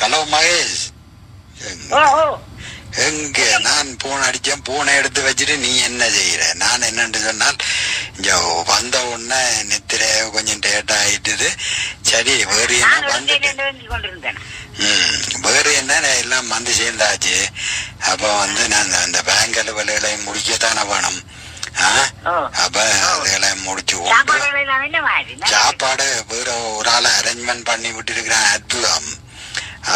ஹலோ மகேஷ் எங்க நான் போன் அடிச்சேன். போனை எடுத்து வச்சுட்டு நீ என்ன செய்யற? நான் என்னன்னு சொன்னால் இங்க வந்த உடனே நெத்திர கொஞ்சம் டேட் ஆயிட்டுது. சரி வேறு என்ன வந்துட்டேன். வேறு என்ன எல்லாம் வந்து சேர்ந்தாச்சு. அப்ப வந்து நான் அந்த பேங்க் அலுவலைகளையும் முடிக்கத்தானே வேணும். அப்ப அதுகளை முடிச்சு சாப்பாடு வேற ஒரு ஆளை அரேஞ்ச்மெண்ட் பண்ணி விட்டு இருக்கிறேன். அற்புதம்.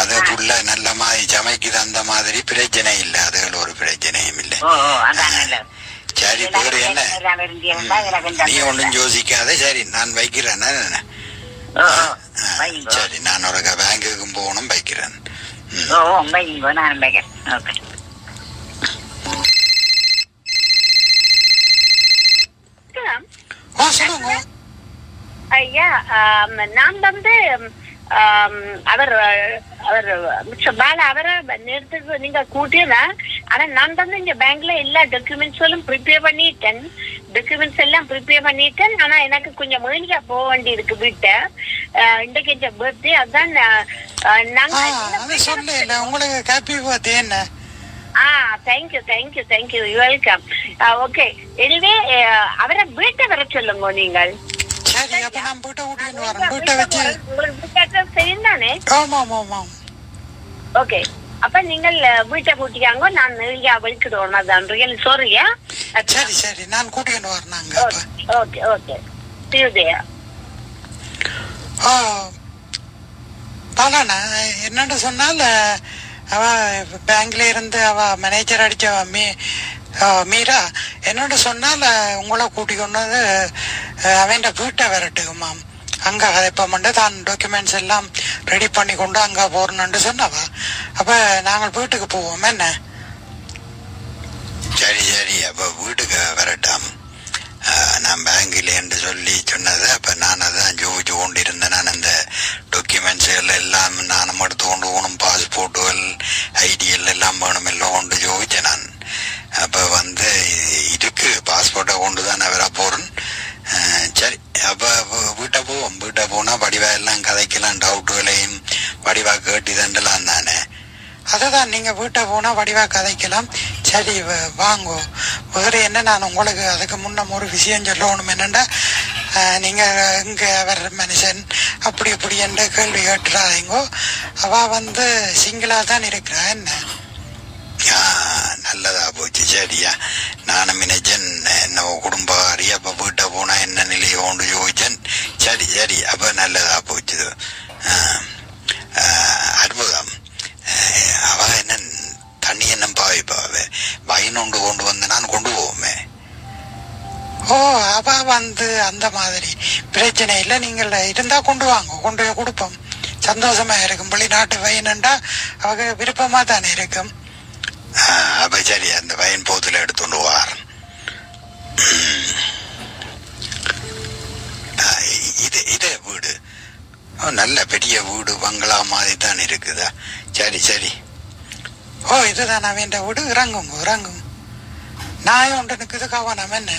அது புள்ள நல்ல மாதிரி சமைக்குது. அந்த மாதிரி பிரச்சனை இல்லை. அதுகள் ஒரு பிரச்சனையும் இல்லை. சரி வேறு என்ன நீ ஒன்றும் யோசிக்காத. சரி நான் வைக்கிறேன். சரி நான் ஒரு பேங்குக்கும் போகணும் வைக்கிறேன். ஐயா நான் வந்து அவர் அவர் மிஸ்டர் பாலா அவரை நேரத்துக்கு நீங்க கூட்டியதா. ஆனா நான் வந்து இங்க பேங்க்ல எல்லா டாக்குமெண்ட்ஸும் ப்ரிப்பேர் பண்ணிட்டேன். டாக்குமெண்ட்ஸ் எல்லாம் ப்ரிப்பேர் பண்ணிட்டேன். ஆனா எனக்கு கொஞ்சம் மேலியா போக வேண்டி இருக்கு வீட்டை. இன்றைக்கு என் பர்த்டே. அதான் நாங்க உங்களுக்கு ஹாப்பி பர்த்டே. என்ன thank you you welcome. Okay anyway அவரை வீட்டை வர சொல்லுங்க நீங்கள். சரி அப்ப நான் வீட்டை கூட்டிட்டு வரேன். வீட்டை வச்சு உங்களுக்கு தெரியும் தானே? ஆமா ஆமா ஆமா. ஓகே அப்ப நீங்கள் வீட்டை கூட்டிக்காங்க. நான் நிறைய வெளிக்கிடுவோம். அதான் ரியல் சாரியா. சரி சரி நான் கூட்டிட்டு வரேன். Okay okay see you there. பாலாண்ணா என்னன்னு சொன்னால் அவ பேங்க்ல இருந்து அவ மேனேஜர் அடிச்ச மீரா என்னோட சொன்னால் உங்களை கூட்டிக்கொண்டு அவன் வீட்டை விரட்டுக்குமாம். அங்கே இப்போ மட்டும் தான் டாக்குமெண்ட்ஸ் எல்லாம் ரெடி பண்ணி கொண்டு அங்கே போறணுன்னு சொன்னவா. அப்போ நாங்கள் வீட்டுக்கு போவோம். என்ன சரி சரி அப்போ வீட்டுக்கு விரட்டாம். நான் பேங்கில் என்று சொல்லி சொன்னது. அப்போ நான் அதான் ஜோதிச்சு கொண்டு இருந்தேன். நான் அந்த டாக்குமெண்ட்ஸுகள் எல்லாம் நானும் எடுத்து கொண்டு போகணும். பாஸ்போர்ட்டுகள் ஐடிஎல் எல்லாம் வேணும் எல்லாம் கொண்டு ஜோதிச்சேன் நான். அப்போ வந்து இருக்கு பாஸ்போர்ட்டை கொண்டு தான் நான் வர போகிறேன். சரி அப்போ வீட்டை போவோம். வீட்டை போனால் வடிவா எல்லாம் கதைக்கலாம். டவுட்டுகளையும் வடிவா கேட்டு தண்டலாம் தானே. அதை தான் நீங்கள் வீட்டை போனால் வடிவா கதைக்கலாம். சரி வாங்கோ. வேறு என்ன நான் உங்களுக்கு அதுக்கு முன்ன ஒரு விஷயம் சொல்லணும். என்னென்னா நீங்கள் இங்கே வர்ற மனுஷன் அப்படி இப்படி என்ற கேள்வி கேட்டுறாதீங்கோ. அவள் வந்து சிங்கிளாக தான் இருக்கிறா. என்ன நல்லதா போச்சு. சரியா நானும் நினைச்சேன் என்ன குடும்பக்காரி. அப்போ வீட்டை போனால் என்ன நிலையை கொண்டு யோசிச்சேன். சரி சரி அப்போ நல்லதா போச்சு. அற்புதம். அவ என்ன தண்ணி என்ன பாவிப்பாவே வயனொண்டு கொண்டு வந்து நான் கொண்டு போவோமே. வந்து அந்த மாதிரி பிரச்சனை இல்லை. நீங்கள் இருந்தா கொண்டு வாங்க, கொண்டு போய் கொடுப்போம். சந்தோஷமா இருக்கும். வெளிநாட்டு வயனுண்டா அவங்க விருப்பமா தானே இருக்கும். அப்ப சரி, அந்த வயன் போத்துல எடுத்துட்டு வார். இதே வீடு நல்ல பெரிய வீடு, பங்களா மாதிரி தான் இருக்குதா? சரி சரி. ஓ, இதுதான் அவன் வீடு. இறங்குங்க இறங்குங்க. நாயம் ஒன்று நிற்குது, கவனம் என்ன.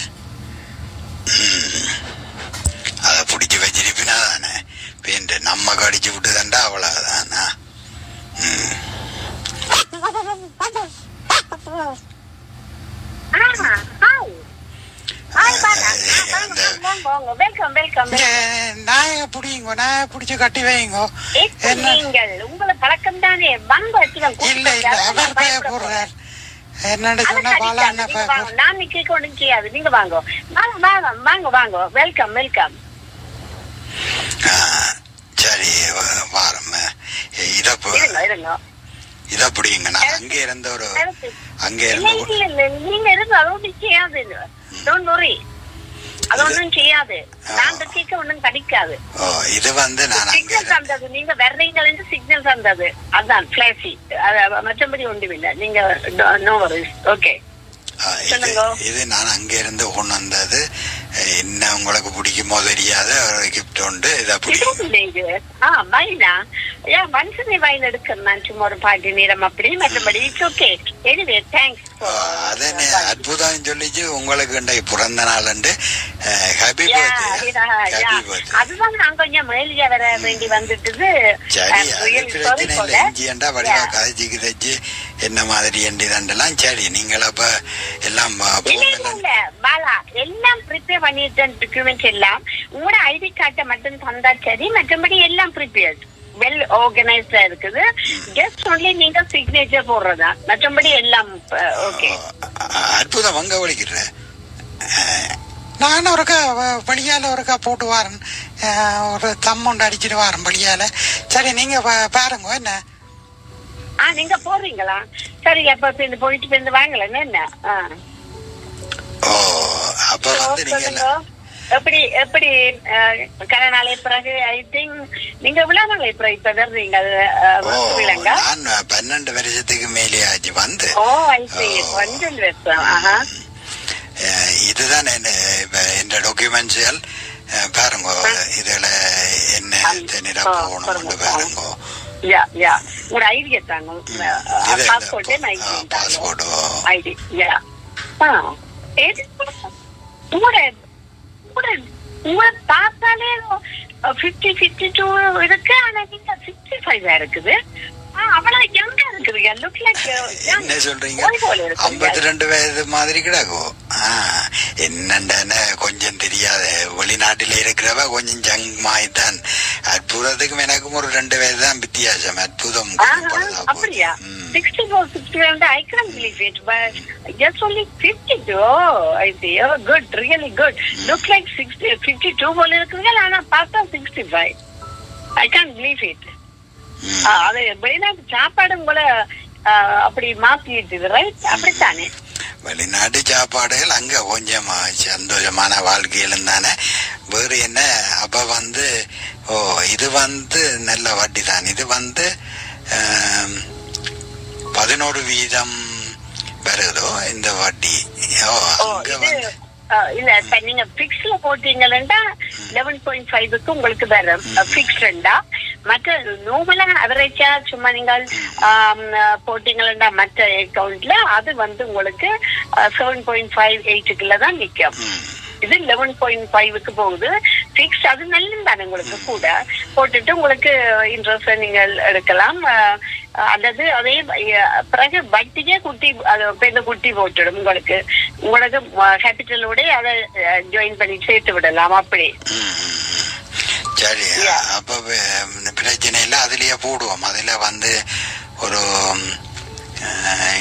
அதை பிடிச்சி வச்சிருப்பினா தானே வேண்ட நம்ம கடிச்சு விட்டுதான்டா, அவ்வளவுதானா. நாய பிடிங்க, நாய பிடிச்சு கட்டி வைங்க. உங்களை பழக்கம் தானே. இல்ல இல்ல, அவர் பயப்படுறார். என்னன்னு சொன்னா பாலா என்ன நான் கேட்க ஒன்றும் செய்யாது. நீங்க வாங்க வாங்க வாங்க வாங்க. Welcome welcome. சரி வாரம். இத பிடிங்க. நான் அங்கே இருந்த ஒரு அங்கே இருந்த நீங்க இருந்து அதோட செய்யாது. டோன்ட் வரி, அது ஒன்றும் செய்யாது. நான் கேட்க ஒன்றும் கிடைக்காது. இது வந்து நான் சிக்னல் தந்தது, நீங்க வர்றீங்க சிக்னல் தந்தது, அதான் பிளாஷி. மற்றபடி ஒன்றும் இல்லை. நீங்க நோ வரிஸ். ஓகே, இது நான் அங்க இருந்து கொண்டு வந்தது. என்ன உங்களுக்கு பிடிக்குமோ தெரியாத ஒரு கிஃப்ட் உண்டு. இதை மனுஷனை வயல் எடுக்கிறேன் நான் சும்மா ஒரு பாட்டி நேரம் அப்படி. மற்றபடி ஓகே. Anyway thanks. அதே அற்புதம் சொல்லிச்சு. உங்களுக்கு பிறந்த நாள் உண்டு. அதுதான் நான் கொஞ்சம் மேலியா வர வேண்டி வந்துட்டு. கதைச்சு என்ன மாதிரி எண்டிதண்டெல்லாம். சரி, நீங்கள் அப்ப எல்லாம் பாலா எல்லாம் ப்ரிப்பேர் பண்ணிட்டேன். டாக்குமெண்ட்ஸ் எல்லாம் உங்களோட ஐடி கார்டை மட்டும் தந்தா சரி. மற்றபடி எல்லாம் ப்ரிப்பேர்ட், வெல் ஆர்கனைஸ்டா இருக்குது. ஜஸ்ட் ஒன்லி நீங்க சிக்னேச்சர் போடுறதா. மற்றபடி எல்லாம் ஓகே. அற்புதம். அங்க ஒழிக்கிற நானும் ஒருக்கா வழியால ஒருக்கா போட்டு வாரன். ஒரு தம்மொண்டு அடிச்சுட்டு வாரன் வழியால. சரி, நீங்க பாருங்க என்ன. நீங்க போடுறீங்களா? சரி, அப்ப போயிட்டு வாங்கல என்ன. அப்ப வந்து நீங்க எப்படி எப்படி கல்யாண பிறகு ஐ திங்க் நீங்க விழாமலை இப்ப வர்றீங்க. நான் 12 வருஷத்துக்கு மேலே ஆச்சு வந்து. 12 வருஷம். இதுதான் என் டாக்குமெண்ட்ஸ் பாருங்க. இதுல என்ன நிரப்பணும் பாருங்க. ஒரு ஐடியா தாங்க. Passport ID. உங்களை பார்த்தாலே 50-52 இருக்கு. ஆனா நீங்க 65 இருக்குது. அவ்வளவு யங்கா இருக்குது. என்ன சொல்றீங்க? 52 வயது மாதிரி கிடக்கும். என்னன்னு கொஞ்சம் தெரியாது. வெளிநாட்டில இருக்கிறவ கொஞ்சம் ஜங் மாய்தான். அற்புதத்துக்கும் எனக்கும் ஒரு 2 வயது தான் வித்தியாசம். அற்புதம் அப்படியா? 64, 65. I can't believe it, but just only 52. I see. Oh, good, really good. Look like 52 போல இருக்குங்க. ஆனா பார்த்தா 65. I can't believe it. அது வெளிநாட்டு சாப்பாடு போல அப்படி மாத்திட்டு, ரைட்? அப்படித்தானே வெளிநாட்டு சாப்பாடுகள் அங்க கொஞ்சம் சந்தோஷமான வாழ்க்கையிலும் தானே. வேறு என்ன? அப்ப வந்து இது வந்து நல்ல வட்டி தான். இது வந்து 11% வருதோ இந்த வட்டி. இல்ல, இப்ப நீங்க பிக்ஸ்ல போட்டீங்கன்னா 11.5க்கு உங்களுக்கு வேற பிக்ஸ்டா. மற்ற நார்மலா அவரேஜா சும்மா நீங்கள் போட்டீங்கன்னா மற்ற அக்கௌண்ட்ல அது வந்து உங்களுக்கு 7.58க்குள்ள தான் நிக்கும். இது 11.5க்கு போகுது பிக்ஸ். அது நல்லது தானே உங்களுக்கு. கூட போட்டுட்டு உங்களுக்கு இன்ட்ரெஸ்ட் நீங்கள் எடுக்கலாம். அல்லது அதே பிறகு வட்டிக்கே குட்டி குட்டி போட்டுடும் உங்களுக்கு. உங்களுக்கு கேபிட்டலோட அதை ஜாயின் பண்ணி சேர்த்து விடலாம். அப்படி சரி. அப்ப பிரச்சனை இல்லை. அதுலயே போடுவோம். அதுல வந்து ஒரு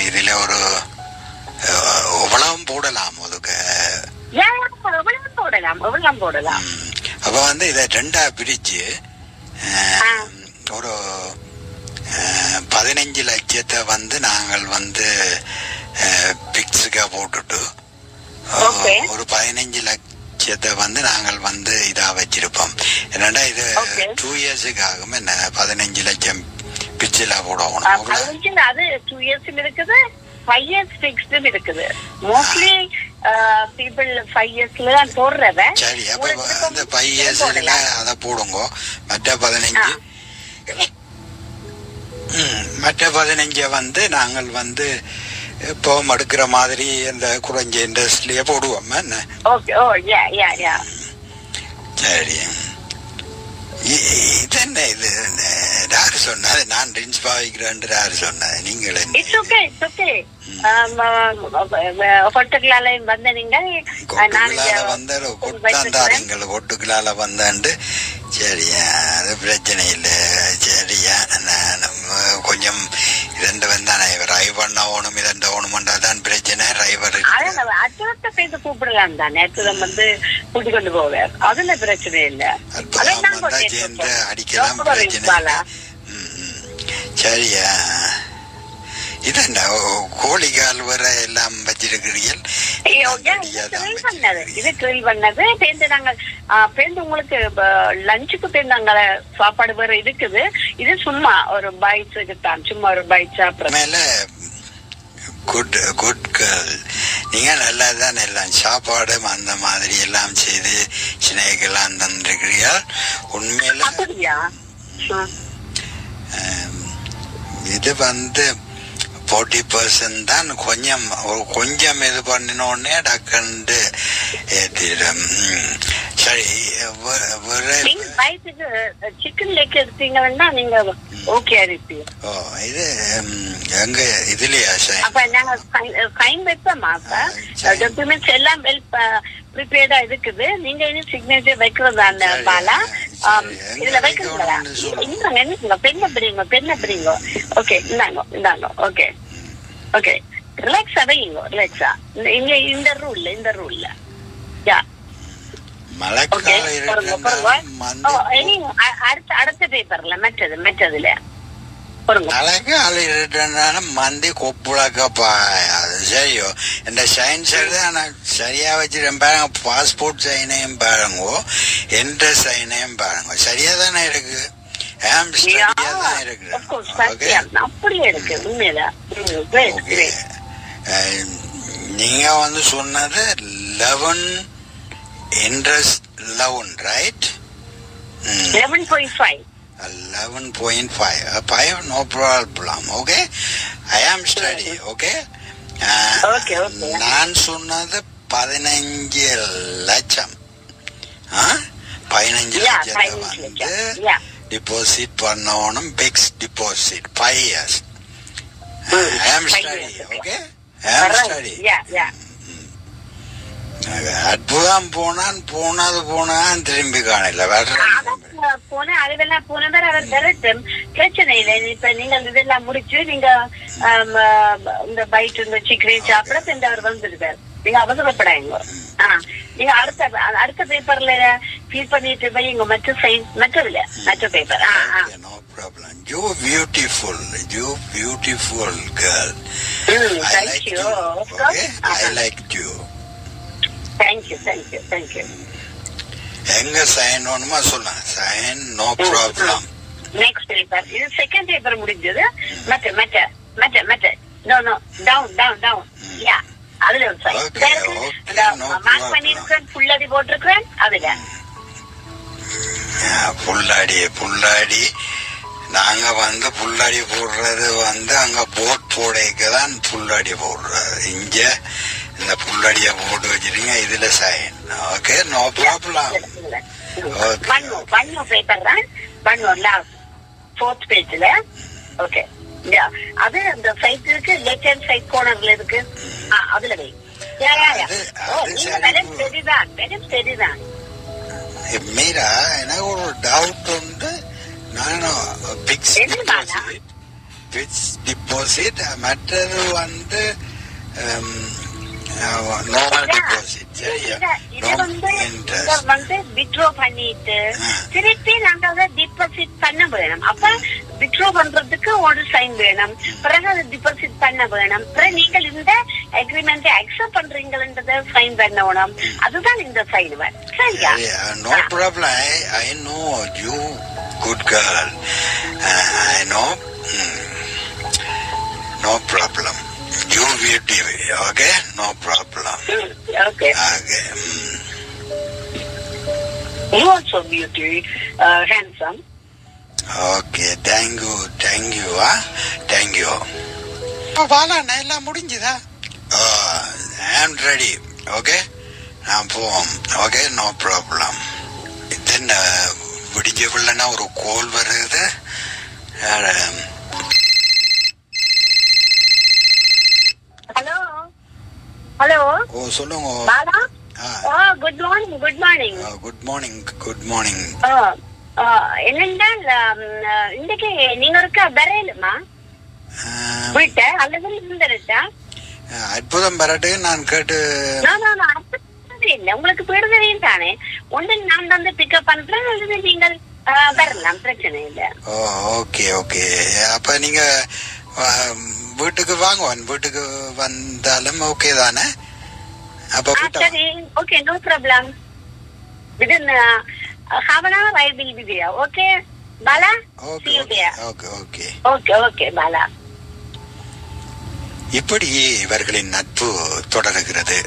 இதுல ஒரு எவ்வளவும் போடலாம். அதுக்கு போடலாம். அப்ப வந்து இதை 2ஆ பிரிச்சு ஒரு 15 லட்சத்தை வந்து நாங்கள் வந்து பிக்ஸுக்கா போட்டுட்டு ஒரு 15 லட்சம் லட்சத்தை வந்து நாங்கள் வந்து இதா வச்சிருப்போம். என்னடா இது 2 இயர்ஸுக்கு ஆகும். என்ன 15 லட்சம் பிச்சிலா போடுவோம். அது 2 years இருக்குது, 5 years fixed இருக்குது. மோஸ்ட்லி people 5 yearsல தான் போடுறத. சரி, அப்ப அந்த 5 இயர்ஸ்ல அத போடுங்க. மற்ற 15 வந்து நாங்கள் வந்து இப்போ மடுக்கிற மாதிரி இந்த குறைஞ்ச இன்ட்ரெஸ்ட்லயே போடுவோம். என்ன ஓகே. ஓ யா யா யா. சரி, இது என்ன இது யாரு சொன்னது? நான் ரின்ஸ் பாவிக்கிறேன் யாரு சொன்னது? நீங்கள் இட்ஸ் ஓகே இட்ஸ் ஓகே. ஹோட்டலால வந்த நீங்கள் வந்தாருங்கள், ஒட்டுக்களால வந்தாண்டு. சரியா, அது பிரச்சனை இல்லை. சரியா, கொஞ்சம் இரண்டு வந்தானே டிரைவ் பண்ண ஓணும், இதண்ட ஓணுமெண்டா தான் பிரச்சனை. டிரைவர் அச்சத்தை பேச கூப்பிடலாம் தான், நேற்று வந்து கூட்டிக் கொண்டு போவார், அதுல பிரச்சனை இல்லை. சேர்ந்து அடிக்கலாம், பிரச்சனை. சரியா, இது என்ன கோழிகால் வர எல்லாம் வச்சிருக்கிறீர்கள்? இது ட்ரில் பண்ணது பேருந்து. நாங்க பேருந்து உங்களுக்கு லஞ்சுக்கு பேருந்து அங்க சாப்பாடு வேற இருக்குது. இது சும்மா ஒரு பைட்ஸுக்கு தான், சும்மா ஒரு பைட் சாப்பிடுற மேல. குட் குட் கேர்ள், நீங்க நல்லா தான் எல்லாம் சாப்பாடு அந்த மாதிரி எல்லாம் செய்து சினைக்கெல்லாம் தந்திருக்கிறீர்கள். உண்மையில அப்படியா? இது வந்து 40% தான். கொஞ்சம் இது பண்ணினோடனே டக்குண்டு ஏத்திடும். சரி, சிக்கன் லெக் எடுத்தீங்கன்னா நீங்க ஓகே இருப்பீங்க. ஓ, இது எங்க இதுலயா? அப்ப நாங்க ஃபைன் வைப்போமா? டாக்குமெண்ட்ஸ் எல்லாம் வெல் ப்ரிப்பேர்டா இருக்குது. நீங்க இனி சிக்னேச்சர் வைக்கிறதா அந்த பாலா இதுல வைக்கிறீங்களா? இந்தாங்க, பெண்ண பிடிங்க. ஓகே, இந்தாங்க. ஓகே ஓகே, ரிலாக்ஸா வைங்க, ரிலாக்ஸா. இங்க இந்த ரூல்ல யா. அடுத்த பேப்பர்ல மற்றதுல மந்தி கொப்புழக்கப்பா. சரியோ, இந்த சைன்ஸ் சரியா வச்சிருக்கேன் பாருங்க. பாஸ்போர்ட் சைனையும் பாருங்க, என்ற சைனையும் பாருங்க. சரியா தானே இருக்கு? நீங்க வந்து சொன்னது 11 interest 11, right? 11.5. 11.5. No problem. Okay, I am study. Okay. நான் சொன்னது 15 லட்சம். 15 லட்சத்தை வந்து டிபாசிட் பண்ணணும். Fix deposit 5 years. I am study. Okay, I am study. அற்புதம். போனான் திரும்பி காணல. போன அதுவெல்லாம் போனவர் அவர் வரட்டும், பிரச்சனை இல்லை. இப்ப நீங்கள் இதெல்லாம் முடிச்சு நீங்க இந்த பைட் இந்த சிக்கன் சாப்பிட அவர் வந்துருவார். நீங்க அவசரப்படாங்க. நீங்க அடுத்த பேப்பர்ல ஃபீல் பண்ணிட்டு வைங்க. மற்ற சயின்ஸ் மற்ற paper. No problem. You beautiful girl. I like you. Okay, I like you. Thank you. எங்க சைன் ஒண்ணுமா சொல்லுங்க. Sign, no problem. Next paper. இது செகண்ட் பேப்பர் முடிஞ்சது. மற்ற நோ டவுன் யா. அதுல ஒரு சைன் மார்க் பண்ணிருக்கேன், புல்லடி போட்டிருக்கேன். அதுல புல்லாடி நாங்க வந்து புல்லாடி போடுறது வந்து அங்க போட் போடைக்குதான் புல்லாடி போடுறது. இங்க இந்த புல்லடிய போட்டு வச்சிருக்கீங்க, இதுல சைன். Okay, no problem. பண்ணு பேப்பர் தான், பண்ணு 4th பேஜ்ல. ஓகே, அது அந்த சைட் இருக்கு, லெஃப்ட் ஹேண்ட் சைட் கார்னர்ல இருக்கு. அதுல வை. சரிதான். மீரா, எனக்கு ஒரு டவுட் உண்டு. நானும் பிக்ஸ் டிபாசிட், மற்றது வந்து நார்மல் டிபாசிட். சரியா? வந்து வித்ட்ரா பண்ணிட்டு திருப்பி நாங்க அதை டிபாசிட் பண்ண வேணும். அப்ப வித்ட்ரா பண்றதுக்கு ஒரு சைன் வேணும், பிறகு அதை டிபாசிட் பண்ண வேணும். பிறகு நீங்கள் இந்த அக்ரிமெண்ட் அக்செப்ட் பண்றீங்கன்றத சைன் பண்ணணும். அதுதான் இந்த சைன் சரியா? No problem. I know you good girl. I know. No problem. You beauty. Okay? No problem. Okay. Okay. You also beauty, handsome. Okay. Thank you. Thank you. Thank you. Bala எல்லாம் முடிஞ்சுதா? I am ready. Okay? நான் போவோம். Okay? No problem. Then விடிஞ்ச பிள்ளைன்னா ஒரு கோல் வருது. Hello hello. ஓ சொல்லுங்க. Bala. Good morning. Good morning. Good morning. Good morning. என்னென்றால் இன்னைக்கு நீங்க இருக்க வரையிலுமா வீட்டை அல்லது இருந்துருட்டா? அற்புதம் பெறட்டு நான் கேட்டு இல்ல உங்களுக்கு விடுதலையும் தானே ஒன்று நான் வந்து பிக்கப் பண்றேன் அல்லது நீங்கள் வரலாம், பிரச்சனை இல்ல. Okay okay. அப்ப நீங்க வீட்டுக்கு வாங்குவான், வீட்டுக்கு வந்தாலும் ஓகே தானே? அப்ப சரி, okay, no problem. within half an hour I will be there. Okay Bala? See you there. Okay Bala. இப்படியே இவர்களின் நட்பு தொடர்கிறது.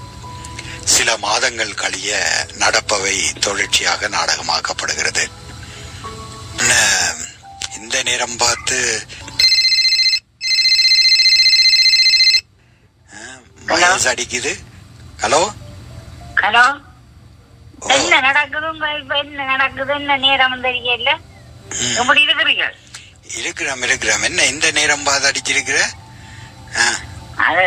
சில மாதங்கள் கழிய நடப்பவை தொடர்ச்சியாக நாடகமாக்கப்படுகிறது. இந்த நேரம் பார்த்து மயஸ் அடிக்குது. Hello hello. என்ன நடக்குதுங்க? இப்ப என்ன நடக்குது? என்ன நேரம் தெரியல. எப்படி இருக்கிறீங்க? இருக்கிறோம். என்ன இந்த நேரம் பார்த்து அடிச்சிருக்கிற? அது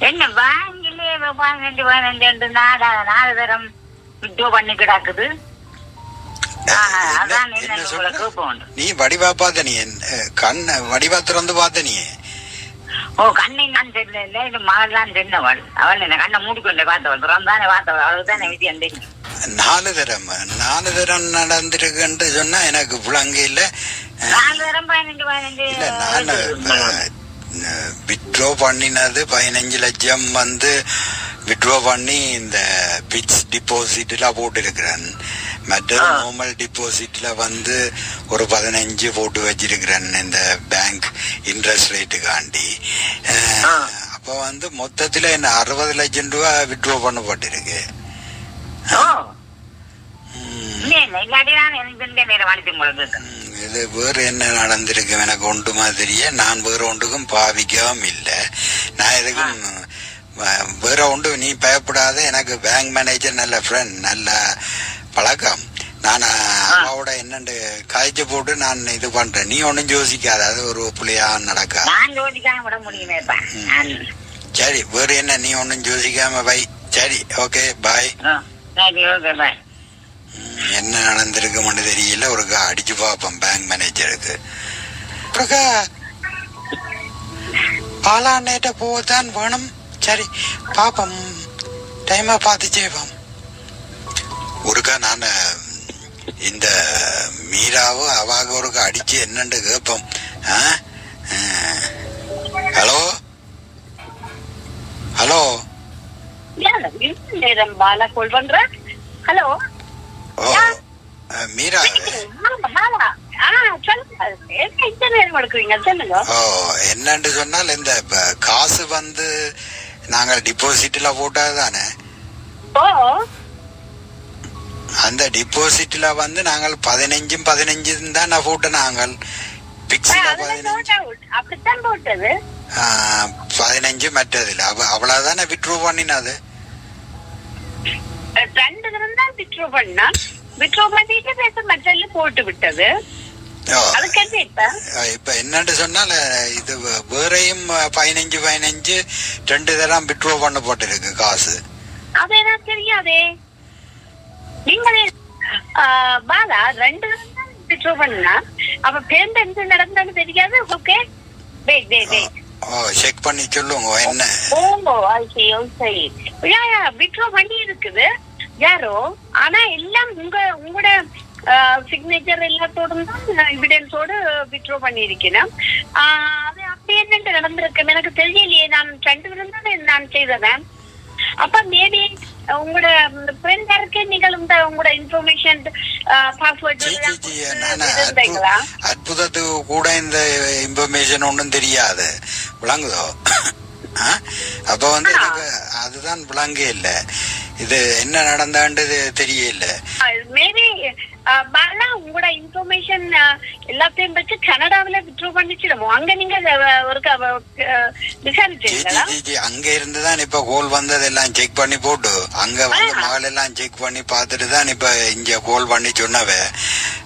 என்ன வாங்கிலே 15 நாலு தரம் விட்ரோ பண்ணி கிடக்குது. நீ வடிவா பார்த்த, நீ கண்ண வடிவா திறந்து பார்த்த நீ? ஓ, கண்ணை நான் தெரியல. இது மகள் தான் தென்னவள். அவள் என்ன கண்ணை மூடிக்கொண்டே பார்த்தவள், திறந்தானே பார்த்தவள். அவளுக்குதான் விதியம் தெரியும். 4 தரம் நடந்திருக்குன்னு சொன்னா எனக்கு புலங்க இல்ல. 4 தரம் 15 இல்ல, நான் விட்ரோ பண்ணினது 15 லட்சம் வந்து விட்ரோ பண்ணி இந்த பிக்ஸ் டிபாசிட்ல போட்டு இருக்கிறேன். மற்ற நார்மல் டிபாசிட்ல வந்து ஒரு 15 போட்டு வச்சிருக்கிறேன் இந்த பேங்க் இன்ட்ரெஸ்ட் ரேட்டுக்காண்டி. அப்ப வந்து மொத்தத்துல என்ன 60 லட்சம் ரூபாய் விட்ரோ பண்ணப்பட்டிருக்கு. இது வேற என்ன நடந்திருக்கு எனக்கு ஒன்று மாதிரியே. நான் வேற ஒன்றுக்கும் பாவிக்கவும் இல்லை. நான் எதுக்கும் வேற ஒன்று நீ பயப்படாத. எனக்கு பேங்க் மேனேஜர் நல்ல ஃப்ரெண்ட், நல்ல பழக்கம். நான் அம்மாவோட என்னண்டு காய்ச்சி போட்டு நான் இது பண்றேன். நீ ஒன்னும் யோசிக்காத, அது ஒரு புள்ளையா நடக்கா. சரி, வேற என்ன, நீ ஒன்னும் யோசிக்காம பை. சரி, ஓகே பாய். என்ன நடந்திருக்குன்னு தெரியல. ஒருக்கா அடிச்சு பார்ப்போம் பேங்க் மேனேஜருக்கு. பாலாண்ணேட்ட போதான் வேணும். சரி பாப்போம், டைமா பார்த்து செய்வோம். ஒருக்கா நான் இந்த மீராவோ அவாக ஒருக்கா அடிச்சு என்னன்னு கேட்போம். ஹலோ ஹலோ பாலா கால் பண்ற. ஹலோ மீரா, என்னன்னு சொன்னால் இந்த காசு வந்து நாங்கள் டிபாசிட்ல போட்டதுதானே. அந்த டிபாசிட்ல வந்து நாங்கள் 15 தான் போட்டோம். நாங்கள் பிக்ஸ்ல 15 மற்றதுல அவ்வளவுதானே விட்ரோ பண்ணினது. 2 தரம் தான் விட்ரோ பண்ணா. விட்ரோ பண்ணிட்டு பேச மற்றல்ல போட்டு விட்டது. இப்ப என்னன்னு சொன்னால இது வேறையும் 15 2 தரம் விட்ரோ பண்ண போட்டிருக்கு காசு. அது எனக்கு தெரியாதே. நீங்களே பாலா 2 தரம் தான் விட்ரோ பண்ணா. அப்ப பேருந்து என்ன நடந்தாலும் தெரியாது. ஓகே செக் பண்ணி சொல்லுங்க என்ன. விட்ரோ பண்ணி இருக்குது யாரோ, ஆனா எல்லாம் உங்களோட சிக்னேச்சர் எல்லாத்தோடும் தான் எவிடன்ஸோடு விட்ரோ பண்ணிருக்கேன். அது அப்படி அப்படி என்ன நடந்திருக்கு எனக்கு தெரியலையே. நான் 2 பேரும் நான் செய்தேன். அப்ப மேபி உங்களோட ஃப்ரெண்ட் யாருக்கே நீங்கள் உங்களோட இன்ஃபர்மேஷன் பாஸ்வேர்ட் அற்புதத்துக்கு கூட இந்த இன்ஃபர்மேஷன் ஒன்றும் தெரியாது விளங்குதோ. அப்ப வந்து எனக்கு அதுதான் விளங்கே இல்லை. இது என்ன நடந்தான்றது தெரியல. மேபி பாலா உங்களோட இன்ஃபர்மேஷன் எல்லாத்தையும் வச்சு கனடாவில வித்ட்ரா பண்ணிச்சிடுமோ? அங்க நீங்க விசாரிச்சீங்களா? அங்க இருந்துதான் இப்ப கோல் வந்தது எல்லாம் செக் பண்ணி போட்டு அங்க வந்து மகள் எல்லாம் செக் பண்ணி பார்த்துட்டு தான் இப்ப இங்க கோல் பண்ணி சொன்னவ.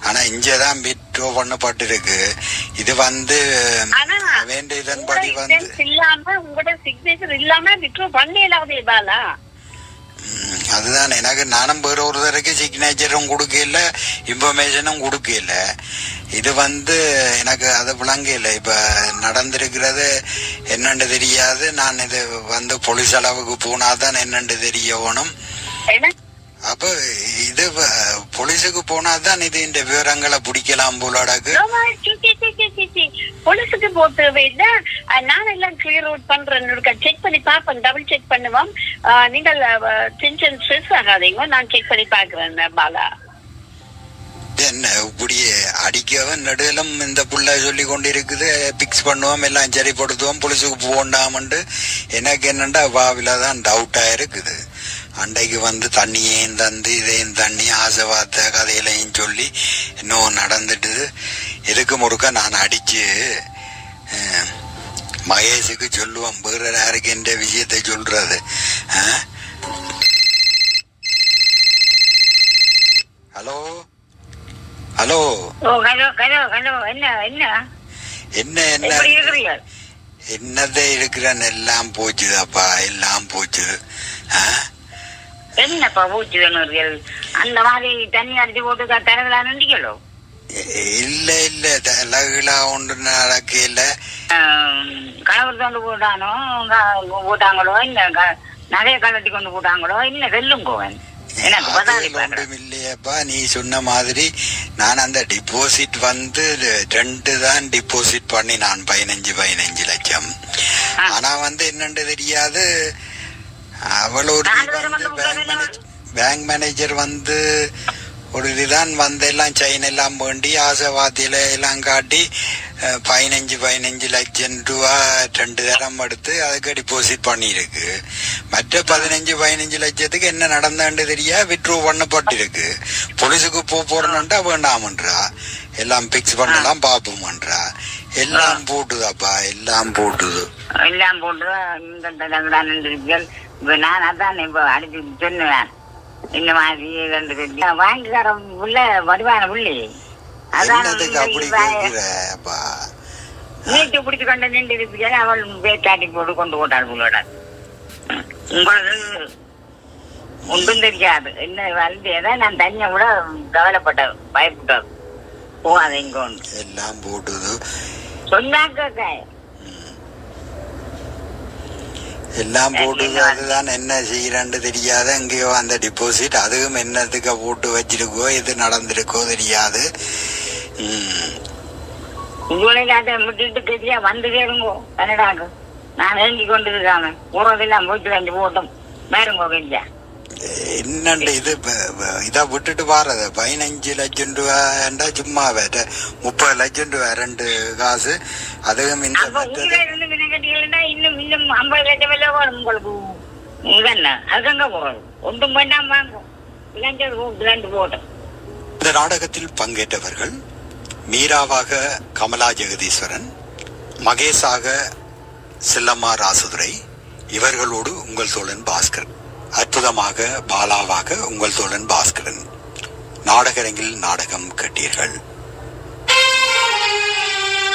ஆனா இங்கதான் வித்ட்ரா பண்ணப்பட்டு இருக்கு. இது வந்து வேண்டிய இதன்படி வந்து இல்லாம உங்களோட சிக்னேச்சர் இல்லாம வித்ட்ரா பண்ணலாதே பாலா. அதுதான் எனக்கு நானும் வேற ஒரு தடவைக்கு சிக்னேச்சரும் கொடுக்கல, இன்ஃபர்மேஷனும் கொடுக்கல. இது வந்து எனக்கு அது விளங்கல. இப்ப நடந்திருக்கிறது என்னன்னு தெரியாது. நான் இது வந்து போலீஸ் அளவுக்கு போனாதான் என்னன்னு தெரியணும். அப்ப இது போலீஸுக்கு போனாதான் இது இந்த விவரங்களை பிடிக்கலாம் போலடாக்கு. போலீஸுக்கு போட்டு நான் எல்லாம் கிளியர் அவுட் பண்றேன். செக் பண்ணி பாப்பேன், டபுள் செக் பண்ணுவோம். நீங்கள் டென்ஷன் ஸ்ட்ரெஸ் ஆகாதீங்க, நான் செக் பண்ணி பாக்குறேன் பாலா. என்ன இப்படியே அடிக்கவும் நடுவிலும் இந்த புள்ள சொல்லி கொண்டு இருக்குது. பிக்ஸ் பண்ணுவோம், எல்லாம் சரிப்படுத்துவோம், போலீஸுக்கு போண்டாமண்டு. எனக்கு என்னண்டா வாவில தான் டவுட்டா இருக்குது. அண்டைக்கு வந்து தண்ணியையும் தந்து இதையும் தண்ணி ஆசை வார்த்தை கதையிலையும் சொல்லி இன்னும் நடந்துட்டு இதுக்கு முறுக்க நான் அடிச்சு மகேஷுக்கு சொல்லுவோம். வேற யாருக்கு என்ற விஷயத்தை சொல்றது. ஹலோ ஹலோ என்ன என்ன என்னதே இருக்கிறேன். எல்லாம் போச்சுதாப்பா, எல்லாம் போச்சு. என்னப்பா போச்சு? அந்த மாதிரி தண்ணி அடிச்சு போட்டு தரங்களா நண்டிக்கலோ? இல்ல இல்ல தலகுலா ஒன்று நடக்கல. கணவர் கொண்டு போட்டானோ போட்டாங்களோ, இல்ல நிறைய கலட்டி கொண்டு போட்டாங்களோ, இல்ல வெல்லுங்கோவன். ஒன்றும் இல்லையப்பா. நீ சொன்ன மாதிரி நான் அந்த டிபாசிட் வந்து 2 தான் டிபாசிட் பண்ணி நான் 15 லட்சம். ஆனா வந்து என்னன்னு தெரியாது. அவளோட பேங்க் மேனேஜர் வந்து ஒரு இதுதான் வந்து எல்லாம் செயின் எல்லாம் வேண்டி ஆசைவாத்தியில எல்லாம் காட்டி 15 லட்சம் ரூபா 2 தரம் எடுத்து அதுக்கு டிபாசிட் பண்ணிருக்கு. மற்ற 15 லட்சத்துக்கு என்ன நடந்தான்னு தெரியா வித்ட்ரா பண்ணப்பட்டிருக்கு. போலீஸுக்கு போறேன்னுட்டா வேண்டாமன்றா, எல்லாம் பிக்ஸ் பண்ணலாம் பாப்போம்ன்றா. எல்லாம் போட்டுதாப்பா, எல்லாம் போட்டுது, எல்லாம் போட்டு. நான் அதான் இப்ப அடிச்சு சொன்னேன். இந்த மாதிரி வாங்கிக்கார உள்ள வருவான புள்ளி நீட்டு பிடிச்சு கொண்டு நின்று இருப்பீங்க. அவள் பேட்டாட்டி போட்டு கொண்டு போட்டாள் புள்ளோட. உங்களுக்கு ஒன்றும் தெரியாது. என்ன வந்து ஏதாவது நான் தனியா கூட கவலைப்பட்டேன், பயப்பட்டேன். போகாத இங்க ஒன்று எல்லாம் போட்டுது சொன்னாக்க எல்லாம் போட்டுது. அதுதான் என்ன செய்யறான்னு தெரியாது. எங்கேயோ அந்த டிபாசிட் அதுவும் என்னத்துக்கு போட்டு வச்சிருக்கோ எது நடந்திருக்கோ தெரியாது. விட்டுட்டு தெரியா வந்து கேளுங்கோ கனடாக்கு. நான் எழுதி கொண்டு இருக்காங்க போறதெல்லாம் போயிட்டு வந்து போட்டோம் வேறுங்கோ இல்லையா என்னண்டு இது இதா விட்டுட்டு பாருது. 15 லட்சம் ரூபாண்டா சும்மா 30 லட்சம் ரூபா 2 காசு. அதுவும் இந்த இன்னும் இன்னும் 50 லட்சம் எல்லாம் உங்களுக்கு இதென்ன அதுங்க போறது ஒன்றும் வேண்டாம் வாங்கும் விளையாண்டு போட்டோம். இந்த நாடகத்தில் பங்கேற்றவர்கள் மீராவாக கமலா ஜெகதீஸ்வரன், மகேஷாக செல்லம்மா ராசுதுரை, இவர்களோடு உங்கள் தோழன் பாஸ்கர், அற்புதமாக பாலாவாக உங்கள் தோழன் பாஸ்கரன். நாடகரங்கில் நாடகம் கேட்டீர்கள்.